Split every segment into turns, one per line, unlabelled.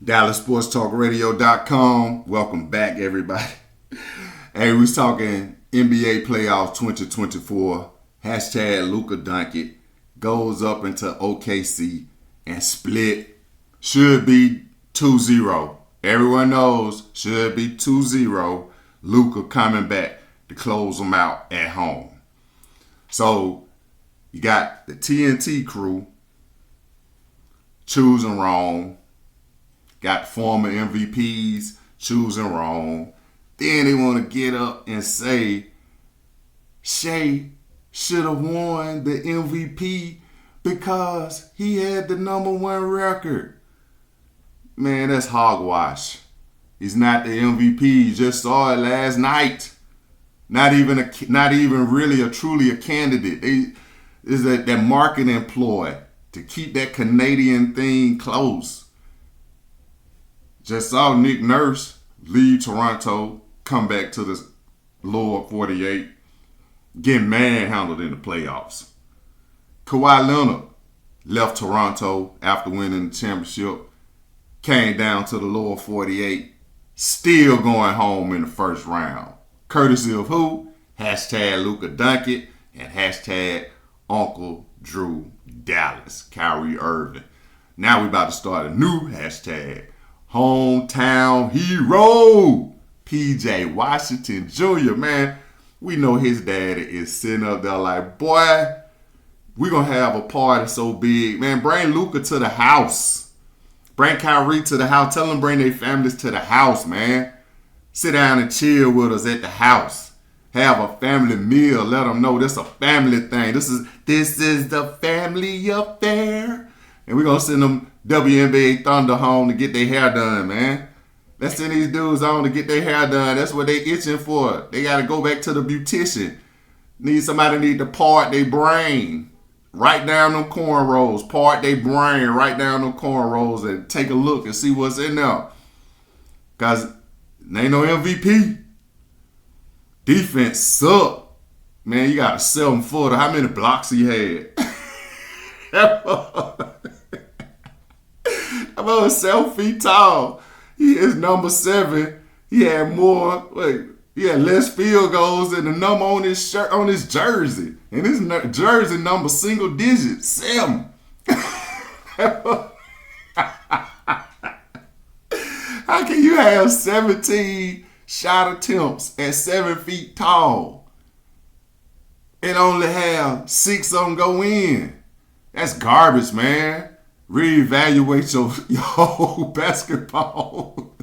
DallasSportsTalkRadio.com. Welcome back, everybody. Hey, we was talking NBA playoffs 2024. Hashtag Luka Doncic goes up into OKC and split. Should be 2-0. Everyone knows should be 2-0. Luka coming back to close them out at home. So you got the TNT crew choosing wrong. Got former MVPs choosing wrong. Then they want to get up and say Shea should have won the MVP because he had the #1 record. Man, that's hogwash. He's not the MVP. You just saw it last night. Not even really truly a candidate. Is that marketing ploy to keep that Canadian thing close. Just saw Nick Nurse leave Toronto, come back to the lower 48, getting manhandled in the playoffs. Kawhi Leonard left Toronto after winning the championship, came down to the lower 48, still going home in the first round. Courtesy of who? Hashtag Luka Doncic and hashtag Uncle Drew Dallas, Kyrie Irving. Now we about to start a new hashtag. Hometown hero, PJ Washington Jr., man. We know his daddy is sitting up there like, boy, we're going to have a party so big. Man, bring Luka to the house. Bring Kyrie to the house. Tell them bring their families to the house, man. Sit down and chill with us at the house. Have a family meal. Let them know this is a family thing. This is the family affair. And we're going to send them WNBA Thunder home to get their hair done, man. Let's send these dudes on to get their hair done. That's what they itching for. They got to go back to the beautician. Somebody need to part their brain. Write down them cornrows. Part their brain. Write down them cornrows and take a look and see what's in there. Because there ain't no MVP. Defense suck. Man, you got a 7-footer. How many blocks he had? About 7 feet tall. He is number 7. He had less field goals than the number on his shirt, on his jersey. And his jersey number single digits, 7. How can you have 17 shot attempts at 7 feet tall and only have 6 of them go in? That's garbage, man. Reevaluate your whole basketball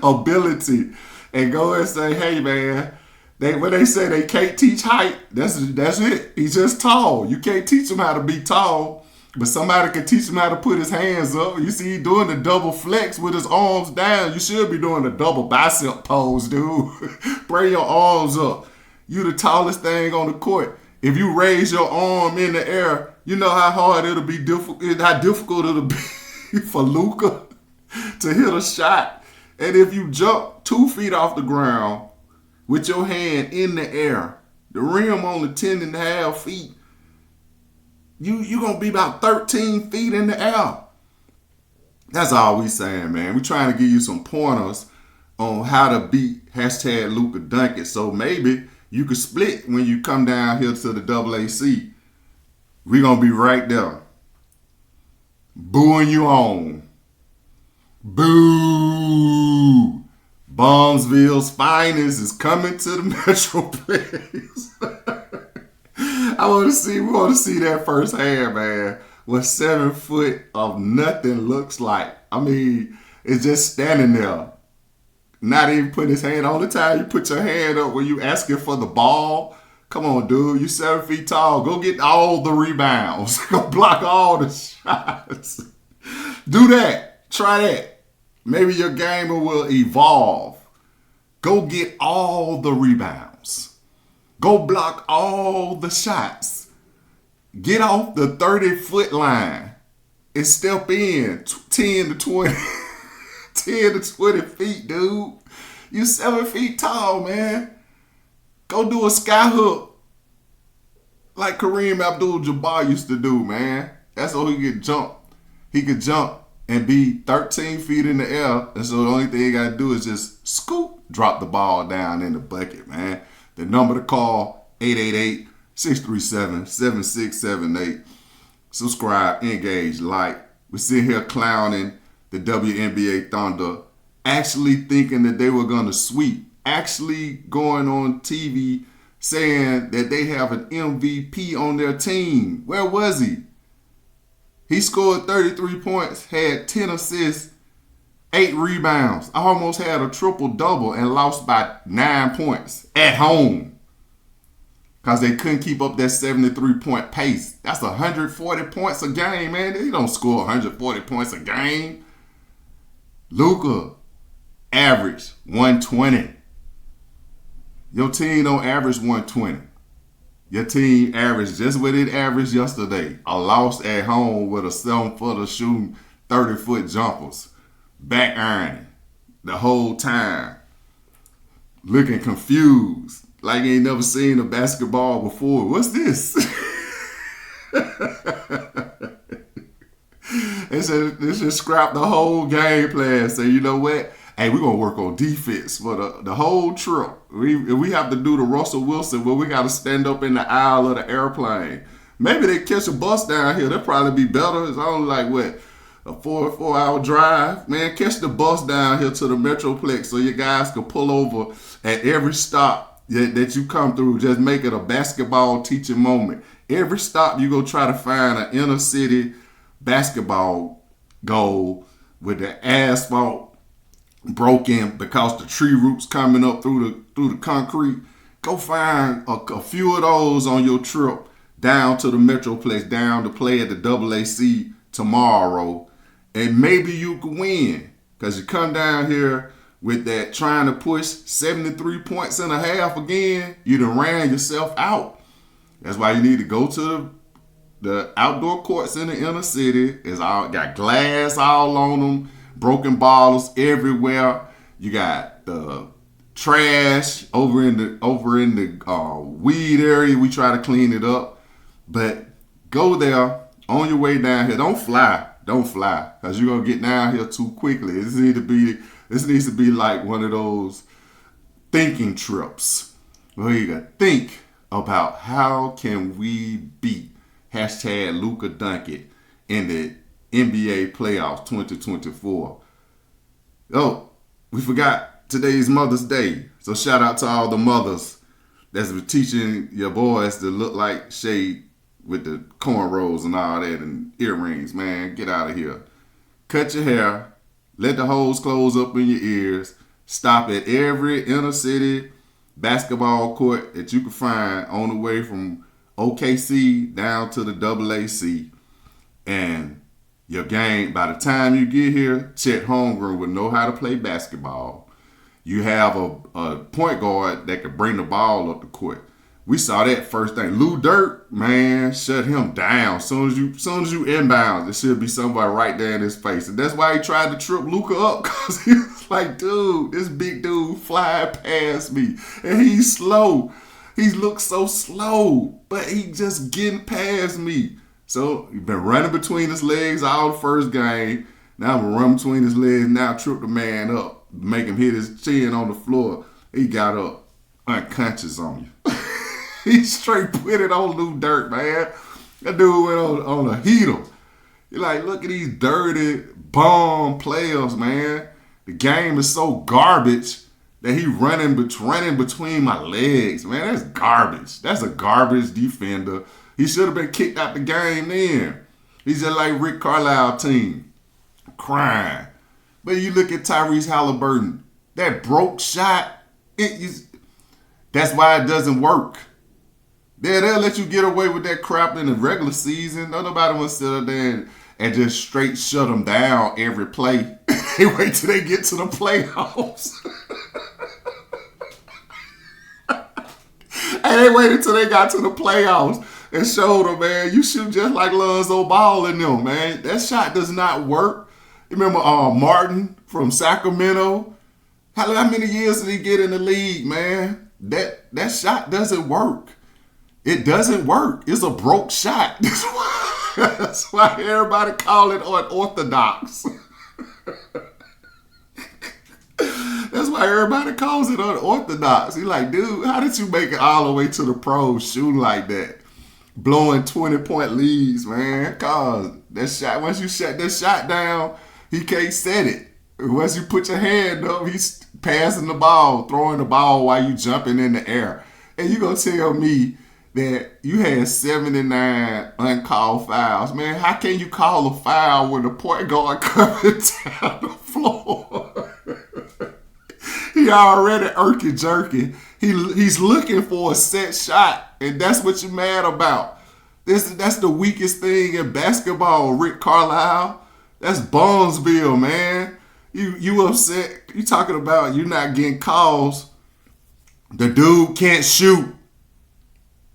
ability and go and say, hey, man, when they say they can't teach height, that's it. He's just tall. You can't teach him how to be tall, but somebody can teach him how to put his hands up. You see, he doing the double flex with his arms down. You should be doing the double bicep pose, dude. Bring your arms up. You the tallest thing on the court. If you raise your arm in the air, you know how hard it'll be, how difficult it'll be for Luka to hit a shot. And if you jump 2 feet off the ground with your hand in the air, the rim only 10.5 feet, you going to be about 13 feet in the air. That's all we saying, man. We trying to give you some pointers on how to beat hashtag Luka Doncic. So maybe you could split when you come down here to the AAC. We're going to be right there. Booing you on. Boo! Bombsville's finest is coming to the Metroplex. We want to see that firsthand, man. What 7 foot of nothing looks like. I mean, it's just standing there. Not even putting his hand on. The time you put your hand up when you asking for the ball. Come on, dude. You 7 feet tall. Go get all the rebounds. Go block all the shots. Do that. Try that. Maybe your game will evolve. Go get all the rebounds. Go block all the shots. Get off the 30-foot line and step in 10 to 20. 10 to 20 feet, dude. You 7 feet tall, man. Go do a sky hook like Kareem Abdul-Jabbar used to do, man. That's so he could jump. He could jump and be 13 feet in the air. And so the only thing you got to do is just scoop, drop the ball down in the bucket, man. The number to call, 888-637-7678. Subscribe, engage, like. We're sitting here clowning the WNBA Thunder, actually thinking that they were going to sweep, actually going on TV saying that they have an MVP on their team. Where was he? He scored 33 points, had 10 assists, 8 rebounds. Almost had a triple-double and lost by 9 points at home because they couldn't keep up that 73-point pace. That's 140 points a game, man. They don't score 140 points a game. Luka averaged 120. Your team don't average 120. Your team averaged just what it averaged yesterday. A loss at home with a 7-footer shooting 30-foot jumpers. Back ironing the whole time. Looking confused. Like you ain't never seen a basketball before. What's this? They should scrap the whole game plan. Say, you know what? Hey, we're going to work on defense for the whole trip. We have to do the Russell Wilson where we got to stand up in the aisle of the airplane. Maybe they catch a bus down here. That'll probably be better. It's only like, what, a 4-hour drive? Man, catch the bus down here to the Metroplex so you guys can pull over at every stop that you come through. Just make it a basketball teaching moment. Every stop you go try to find an inner city basketball goal with the asphalt broken because the tree roots coming up through the concrete. Go find a few of those on your trip down to the Metroplex, down to play at the AAC tomorrow, and maybe you can win. Because you come down here with that trying to push 73 points and a half again, you done ran yourself out. That's why you need to go to the outdoor courts in the inner city. It's all got glass all on them, broken bottles everywhere. You got the trash over in the weed area. We try to clean it up, but go there on your way down here. Don't fly, because you're gonna get down here too quickly. This needs to be like one of those thinking trips where you gotta think about how can we beat #Luka Doncic in the NBA playoffs 2024. Oh, we forgot today's Mother's Day. So shout out to all the mothers that's been teaching your boys to look like Shade with the cornrows and all that and earrings. Man, get out of here. Cut your hair. Let the holes close up in your ears. Stop at every inner city basketball court that you can find on the way from OKC down to the AAC. And your game, by the time you get here, Chet Holmgren will know how to play basketball. You have a point guard that can bring the ball up the court. We saw that first thing. Lou Dort, man, shut him down. Soon as you inbound, there should be somebody right there in his face. And that's why he tried to trip Luka up, because he was like, dude, this big dude flying past me. And he's slow. He looks so slow, but he just getting past me. So he's been running between his legs all the first game. Now I'm going to run between his legs. Now trip the man up, make him hit his chin on the floor. He got up unconscious on you. He straight put it on Lou Dort, man. That dude went on a heater. You're like, look at these dirty, bum players, man. The game is so garbage that he running between my legs. Man, that's garbage. That's a garbage defender. He should have been kicked out the game then. He's just like Rick Carlisle team. Crying. But you look at Tyrese Halliburton. That broke shot, that's why it doesn't work. They'll let you get away with that crap in the regular season. Don't nobody want to sit up there and just straight shut them down every play. They wait till they get to the playoffs. And they waited till they got to the playoffs and showed them, man, you shoot just like Lonzo Ball in them, man. That shot does not work. You remember Martin from Sacramento? How many years did he get in the league, man? That shot doesn't work. It doesn't work. It's a broke shot. That's why everybody call it unorthodox. That's why everybody calls it unorthodox. He like, dude, how did you make it all the way to the pros shooting like that? Blowing 20-point leads, man. Cause that shot, once you shut that shot down, he can't set it. Once you put your hand up, he's passing the ball, throwing the ball while you jumping in the air. And you gonna tell me that you had 79 uncalled fouls. Man, how can you call a foul when the point guard coming down the floor? He already irky jerky. He's looking for a set shot, and that's what you're mad about. That's the weakest thing in basketball, Rick Carlisle. That's Bonesville, man. You upset. You talking about you not getting calls. The dude can't shoot,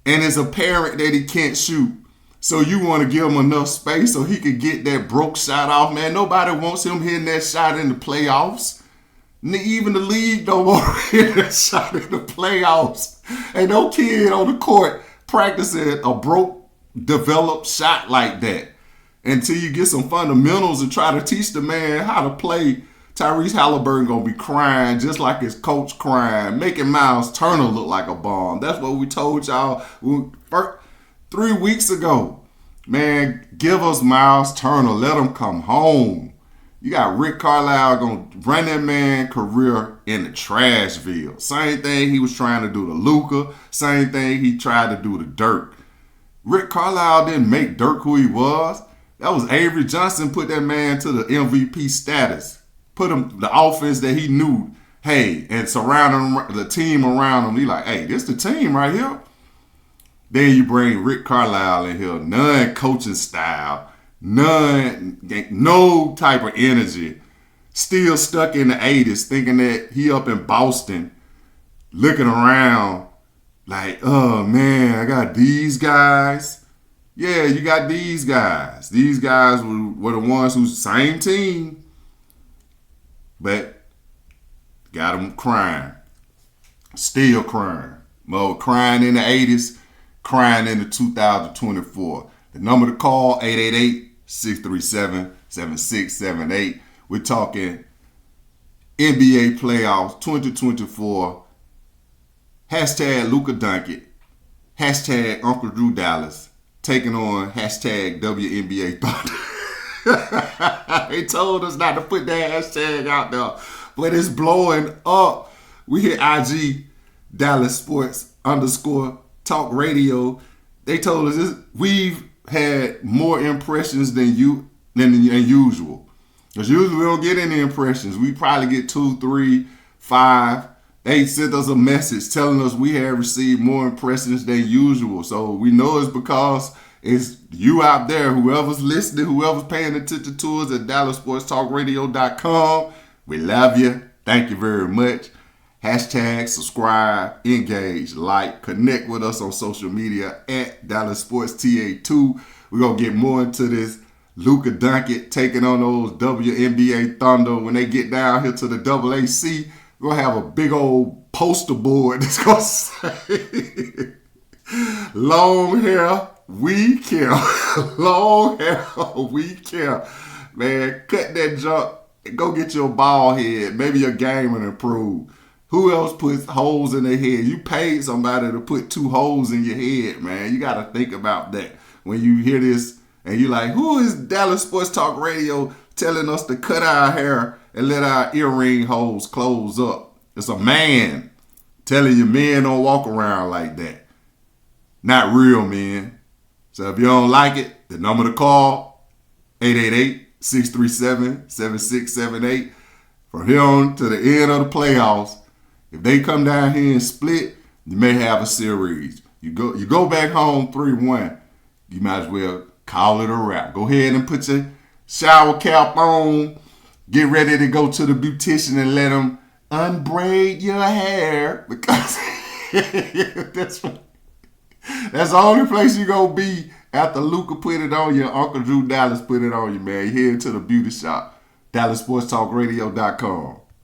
and it's apparent that he can't shoot. So you want to give him enough space so he could get that broke shot off, man. Nobody wants him hitting that shot in the playoffs. Even the league don't want to hit that shot in the playoffs. Ain't no kid on the court practicing a broke, developed shot like that. Until you get some fundamentals and try to teach the man how to play, Tyrese Halliburton gonna be crying just like his coach crying, making Miles Turner look like a bomb. That's what we told y'all 3 weeks ago. Man, give us Miles Turner. Let him come home. You got Rick Carlisle going to run that man's career in the Trashville. Same thing he was trying to do to Luka. Same thing he tried to do to Dirk. Rick Carlisle didn't make Dirk who he was. That was Avery Johnson put that man to the MVP status. Put him the offense that he knew. Hey, and surrounding the team around him. He like, hey, this the team right here. Then you bring Rick Carlisle in here. None coaching style. None, no type of energy. Still stuck in the 80s thinking that he up in Boston looking around like, oh man, I got these guys. Yeah, you got these guys. These guys were the ones who's same team, but got them crying. Still crying. Mo crying in the 80s, crying in the 2024. The number to call, 888-637-7678. We're talking NBA playoffs 2024. Hashtag Luka Doncic. Hashtag Uncle Drew Dallas. Taking on hashtag WNBA Thunder. They told us not to put that hashtag out there, but it's blowing up. We hit IG Dallas Sports _ Talk Radio. They told us this, we've had more impressions than usual. Because usually we don't get any impressions. We probably get 2, 3, 5. They sent us a message telling us we have received more impressions than usual. So we know it's because it's you out there, whoever's listening, whoever's paying attention to us at DallasSportsTalkRadio.com. We love you. Thank you very much. Hashtag subscribe, engage, like, connect with us on social media at DallasSportsTA2. We're going to get more into this Luka Doncic taking on those WNBA Thunder. When they get down here to the AAC, we're going to have a big old poster board that's going to say, long hair, we care. Long hair, we care. Man, cut that junk and go get your bald head. Maybe your game will improve. Who else puts holes in their head? You paid somebody to put 2 holes in your head, man. You got to think about that. When you hear this and you're like, who is Dallas Sports Talk Radio telling us to cut our hair and let our earring holes close up? It's a man telling you men don't walk around like that. Not real men. So if you don't like it, the number to call, 888-637-7678. From here on to the end of the playoffs, if they come down here and split, you may have a series. You go back home 3-1, you might as well call it a wrap. Go ahead and put your shower cap on. Get ready to go to the beautician and let them unbraid your hair, because that's the only place you gonna be after Luka put it on you. Uncle Drew Dallas put it on you, man. You head to the beauty shop. DallasSportsTalkRadio.com.